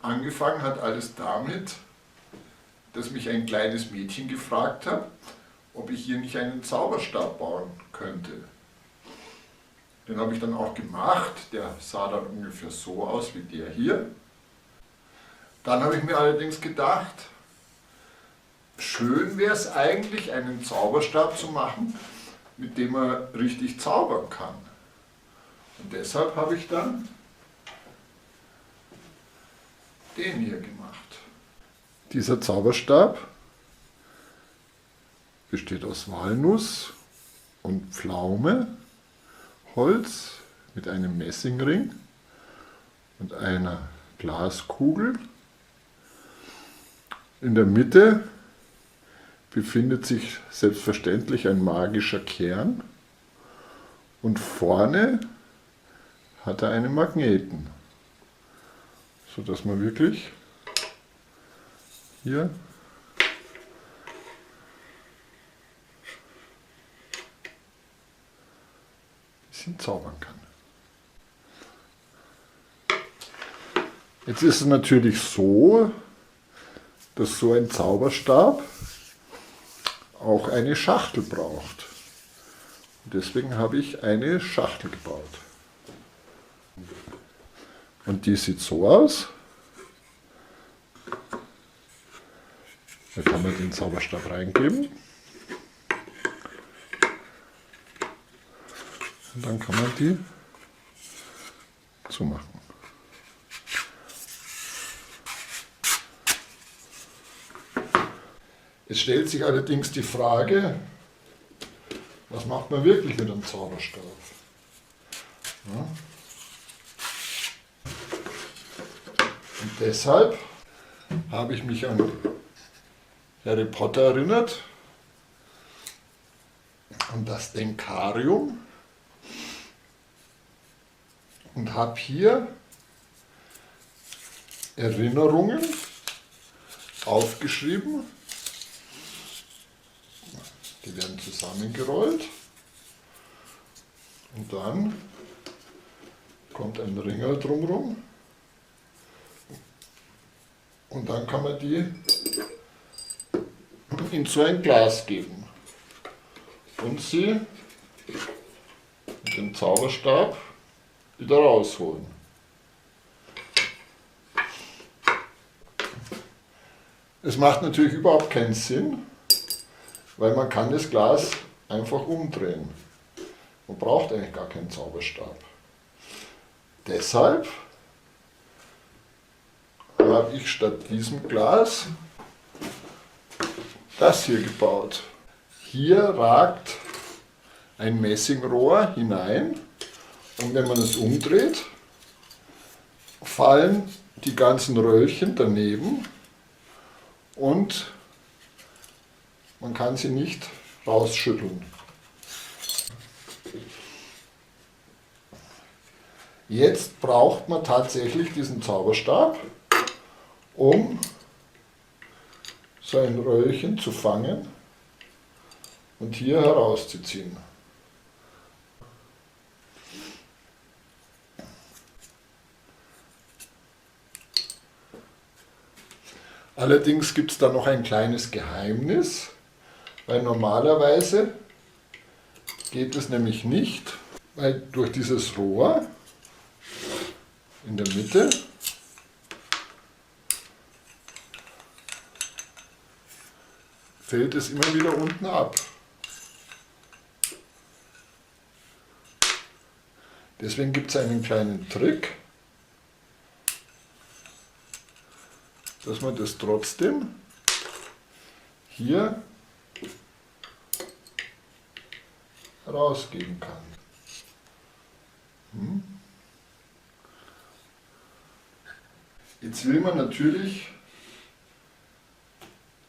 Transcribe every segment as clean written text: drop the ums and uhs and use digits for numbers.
Angefangen hat alles damit, dass mich ein kleines Mädchen gefragt hat, ob ich hier nicht einen Zauberstab bauen könnte. Den habe ich dann auch gemacht, der sah dann ungefähr so aus wie der hier. Dann habe ich mir allerdings gedacht, schön wäre es eigentlich, einen Zauberstab zu machen, mit dem man richtig zaubern kann. Und deshalb habe ich dann den hier gemacht. Dieser Zauberstab besteht aus Walnuss und Pflaume, Holz mit einem Messingring und einer Glaskugel. In der Mitte befindet sich selbstverständlich ein magischer Kern und vorne hat er einen Magneten, sodass man wirklich hier ein bisschen zaubern kann. Jetzt ist es natürlich so, dass so ein Zauberstab auch eine Schachtel braucht. Und deswegen habe ich eine Schachtel gebaut. Und die sieht so aus. Da kann man den Zauberstab reingeben. Und dann kann man die zumachen. Es stellt sich allerdings die Frage, was macht man wirklich mit einem Zauberstab? Ja. Und deshalb habe ich mich an Harry Potter erinnert und das Denkarium und habe hier Erinnerungen aufgeschrieben. Die werden zusammengerollt und dann kommt ein Ringel drumherum und dann kann man die in so ein Glas geben und sie mit dem Zauberstab wieder rausholen. Es macht natürlich überhaupt keinen Sinn, weil man kann das Glas einfach umdrehen. Man braucht eigentlich gar keinen Zauberstab. Deshalb habe ich statt diesem Glas das hier gebaut. Hier ragt ein Messingrohr hinein und wenn man es umdreht, fallen die ganzen Röllchen daneben und man kann sie nicht rausschütteln. Jetzt braucht man tatsächlich diesen Zauberstab, um so ein Röllchen zu fangen und hier herauszuziehen. Allerdings gibt es da noch ein kleines Geheimnis, weil normalerweise geht es nämlich nicht, weil durch dieses Rohr in der Mitte fällt es immer wieder unten ab. Deswegen gibt es einen kleinen Trick, dass man das trotzdem hier rausgeben kann. Jetzt will man natürlich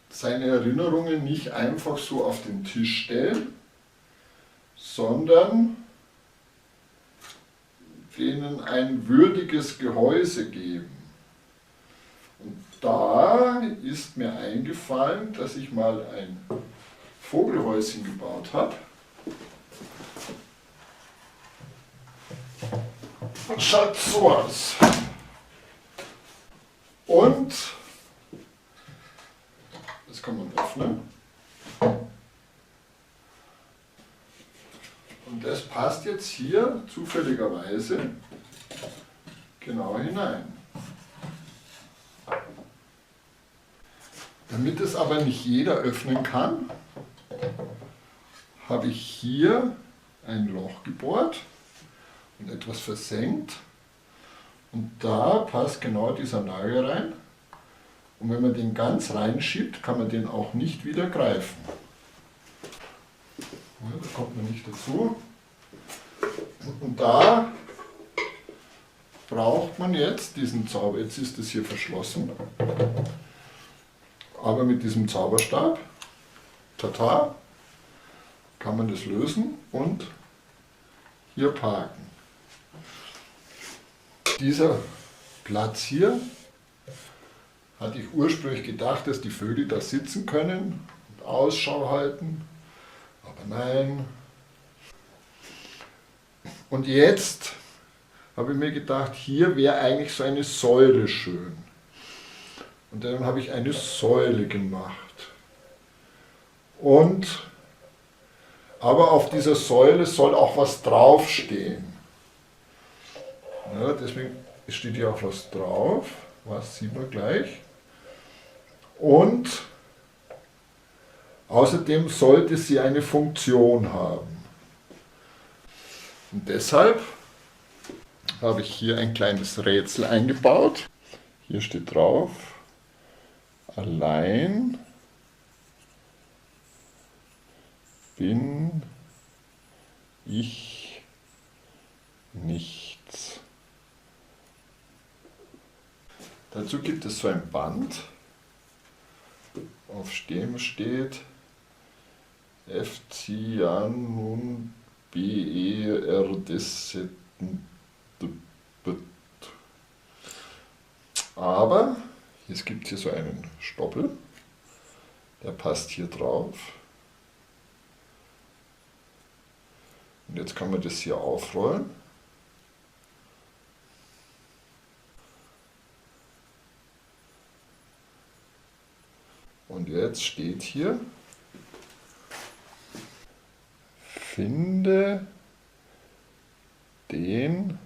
seine Erinnerungen nicht einfach so auf den Tisch stellen, sondern denen ein würdiges Gehäuse geben. Und da ist mir eingefallen, dass ich mal ein Vogelhäuschen gebaut habe. Und schaut so aus. Und das kann man öffnen. Und das passt jetzt hier zufälligerweise genau hinein. Damit es aber nicht jeder öffnen kann, habe ich hier ein Loch gebohrt und etwas versenkt. Und da passt genau dieser Nagel rein. Und wenn man den ganz reinschiebt, kann man den auch nicht wieder greifen. Ja, da kommt man nicht dazu. Und da braucht man jetzt diesen Zauber. Jetzt ist es hier verschlossen. Aber mit diesem Zauberstab, tata, kann man das lösen und hier parken. Dieser Platz hier hatte ich ursprünglich gedacht, dass die Vögel da sitzen können und Ausschau halten, aber nein. Und jetzt habe ich mir gedacht, hier wäre eigentlich so eine Säule schön. Und dann habe ich eine Säule gemacht. Aber auf dieser Säule soll auch was draufstehen. Ja, deswegen steht hier auch was drauf, was sieht man gleich. Und außerdem sollte sie eine Funktion haben. Und deshalb habe ich hier ein kleines Rätsel eingebaut. Hier steht drauf, allein bin ich nichts. Dazu gibt es so ein Band, auf dem steht F-Cianun B-E-R-D-S. Aber es gibt hier so einen Stoppel, der passt hier drauf. Und jetzt kann man das hier aufrollen. Und jetzt steht hier, finde den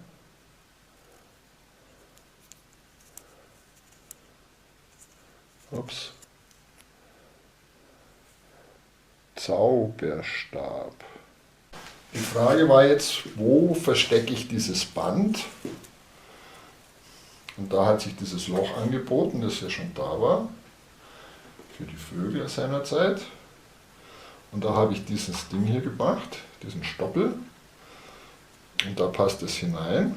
Zauberstab. Die Frage war jetzt, wo verstecke ich dieses Band? Und da hat sich dieses Loch angeboten, das ja schon da war, für die Vögel seinerzeit. Und da habe ich dieses Ding hier gemacht, diesen Stoppel. Und da passt es hinein.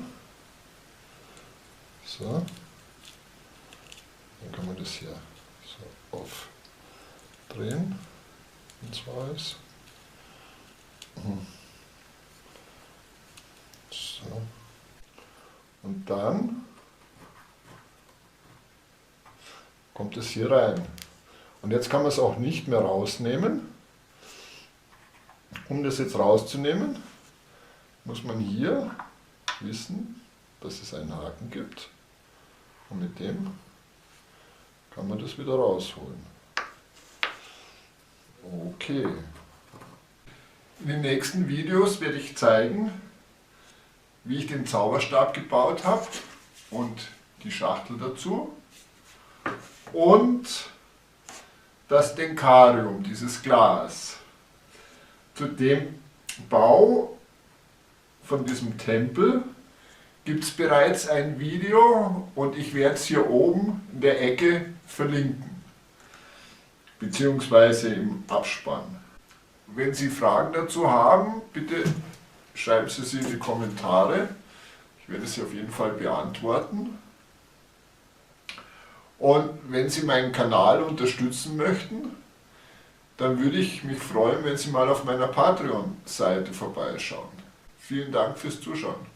So. Dann kann man das hier so aufdrehen, wenn es weiß. So. Und dann kommt es hier rein. Und jetzt kann man es auch nicht mehr rausnehmen. Um das jetzt rauszunehmen, muss man hier wissen, dass es einen Haken gibt. Und mit dem kann man das wieder rausholen. Okay. In den nächsten Videos werde ich zeigen, wie ich den Zauberstab gebaut habe und die Schachtel dazu. Und das Denkarium, dieses Glas. Zu dem Bau von diesem Tempel gibt es bereits ein Video und ich werde es hier oben in der Ecke verlinken, beziehungsweise im Abspann. Wenn Sie Fragen dazu haben, bitte schreiben Sie sie in die Kommentare. Ich werde sie auf jeden Fall beantworten. Und wenn Sie meinen Kanal unterstützen möchten, dann würde ich mich freuen, wenn Sie mal auf meiner Patreon-Seite vorbeischauen. Vielen Dank fürs Zuschauen.